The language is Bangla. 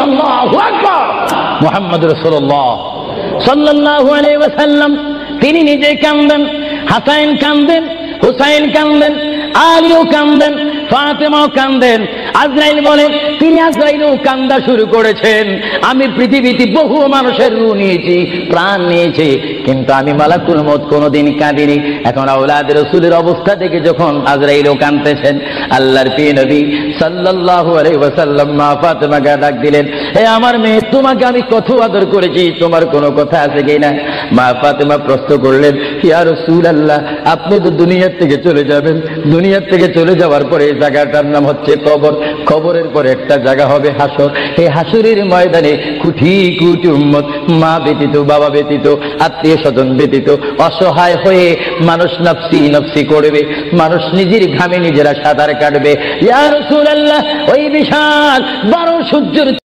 আল্লাহু আকবার। মুহাম্মদ রাসূলুল্লাহ সাল্লাল্লাহু আলাইহি ওয়াসাল্লাম তিনি নিজে কাঁদেন, হাসান কাঁদেন, হুসাইন কাঁদেন, আলীও কাঁদেন, ফাতেমাও কাঁদেন। আজরাইল বলে তিনি আজরাইলও কান্দা শুরু করেছেন। আমি পৃথিবীতে বহু মানুষের রূহ নিয়েছি, প্রাণ নিয়েছি, কিন্তু আমি মালাকুল মউত কোনোদিন কাঁদিনি। এখন আওলাদ রাসূলের অবস্থা দেখে যখন আজরাইলও কাঁদতেছেন, আল্লাহর প্রিয় নবী সাল্লাল্লাহু আলাইহি ওয়াসাল্লাম মা ফাতেমাকে ডাক দিলেন, হে আমার মেয়ে, তোমাকে আমি কত আদর করেছি, তোমার কোনো কথা আছে কিনা? মা ফাতেমা প্রশ্ন করলেন, ইয়া রাসূলুল্লাহ, আপনি তো দুনিয়ার থেকে চলে যাবেন, দুনিয়ার থেকে চলে যাওয়ার পরে এই জায়গাটার নাম হচ্ছে কবর, কবরের পরে একটা জায়গা হবে হাসর। এই হাসরের ময়দানে কোটি কোটি উম্মত, মা ব্যতীত, বাবা ব্যতীত, আত্মীয় স্বজন ব্যতীত অসহায় হয়ে মানুষ নফসি নফসি করবে, মানুষ নিজের ঘামে নিজেরা সাঁতার কাটবে। ইয়া রাসূলুল্লাহ, ওই বিশাল 12 সূর্যের